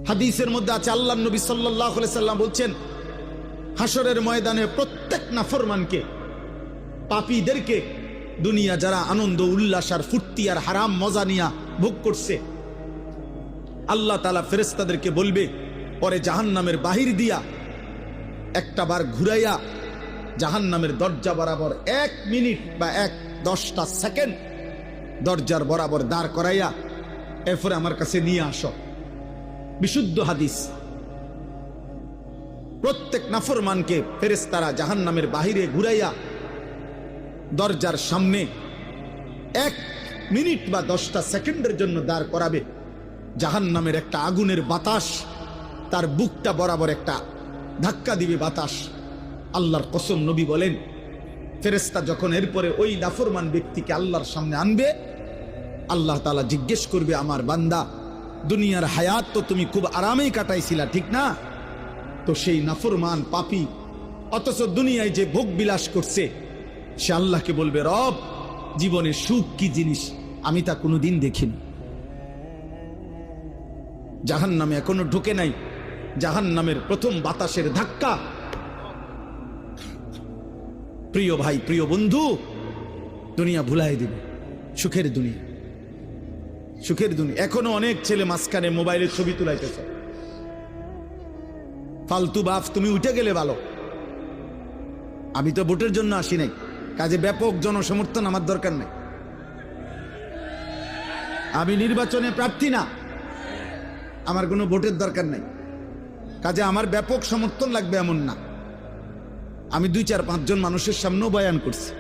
হাদিসের মধ্যে আছে, আল্লাহর নবী সাল্লাল্লাহু আলাইহি সাল্লাম বলছেন, হাসরের ময়দানে প্রত্যেক নাফরমানকে, পাপীদেরকে, দুনিয়া যারা আনন্দ উল্লাস আর ফুর্তি আর হারাম মজা নিয়া ভোগ করছে, আল্লাহ তাআলা ফেরেশতাদেরকে বলবে, পরে জাহান্নামের বাহির দিয়া একটা বার ঘুরাইয়া জাহান্নামের দরজা বরাবর 1 মিনিট বা 10টা সেকেন্ড দরজার বরাবর দাঁড় করাইয়া এরপরে আমার কাছে নিয়ে আসো। বিশুদ্ধ হাদিস। প্রত্যেক নাফরমানকে ফেরেশতারা জাহান্নামের বাহিরে ঘুরাইয়া দরজার সামনে 1 মিনিট বা 10টা সেকেন্ডের জন্য দাঁড় করাবে। জাহান্নামের একটা আগুনের বাতাস তার বুকটা বরাবর একটা ধাক্কা দিবে বাতাস। আল্লাহর কসম, নবী বলেন, ফেরেশতা যখন এরপরে ওই নাফরমান ব্যক্তিকে আল্লাহর সামনে আনবে, আল্লাহ তাআলা জিজ্ঞেস করবে, আমার বান্দা, দুনিয়ার হায়াত তো তুমি খুব আরামেই কাটাইছিলা, ঠিক না? তো সেই নাফরমান পাপী অথচ দুনিয়ায় যে ভোগ বিলাস করছে, সে আল্লাহকে বলবে, রব, জীবনে সুখ কি জিনিস আমি তা কোনোদিন দেখিনি। জাহান্নামে এখনো ঢুকে নাই, জাহান্নামের প্রথম বাতাসের ধাক্কা। প্রিয় ভাই, প্রিয় বন্ধু, দুনিয়া ভুলাই দিবে, সুখের দুনিয়া, সুখের দুনিয়া। এখনো অনেক ছেলে মাঝখানে মোবাইলের ছবি তুলাইতেছে। ফালতু বাপ, তুমি উঠে গেলে ভালো। আমি তো ভোটের জন্য আসি নাই, কাজে ব্যাপক জনসমর্থন আমার দরকার নাই। আমি নির্বাচনে প্রার্থী না, আমার কোনো ভোটের দরকার নাই, কাজে আমার ব্যাপক সমর্থন লাগবে এমন না। আমি 2-4-5 জন মানুষের সামনেও বয়ান করছি।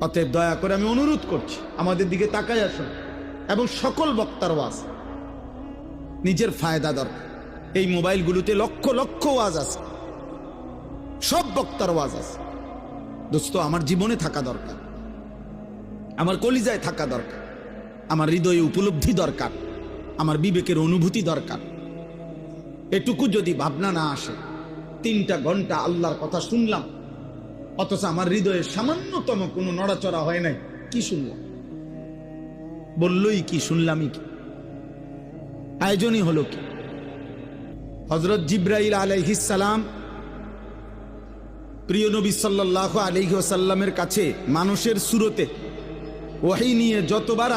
অতএব দয়া করে আমি অনুরোধ করছি, আমাদের দিকে তাকায় আসুন। এবং সকল বক্তার ওয়াজ, নিজের ফায়দা দরকার। এই মোবাইলগুলোতে লক্ষ লক্ষ ওয়াজ আছে, সব বক্তার ওয়াজ আছে। দোস্ত, আমার জীবনে থাকা দরকার, আমার কলিজায় থাকা দরকার, আমার হৃদয়ে উপলব্ধি দরকার, আমার বিবেকের অনুভূতি দরকার। এটুকু যদি ভাবনা না আসে, 3টা ঘন্টা আল্লাহর কথা শুনলাম, অথচ আমার হৃদয়ে সামান্যতম কোনো নড়াচড়া হয় নাই, কি শুনলাম? বললই কি, শুনলামই কি? আয়োজনই হলো কি? হযরত জিবরাইল আলাইহিস সালাম প্রিয় নবী সাল্লাল্লাহু আলাইহি ওয়াসাল্লামের কাছে মানুষের সুরতে ওহী নিয়ে যতবার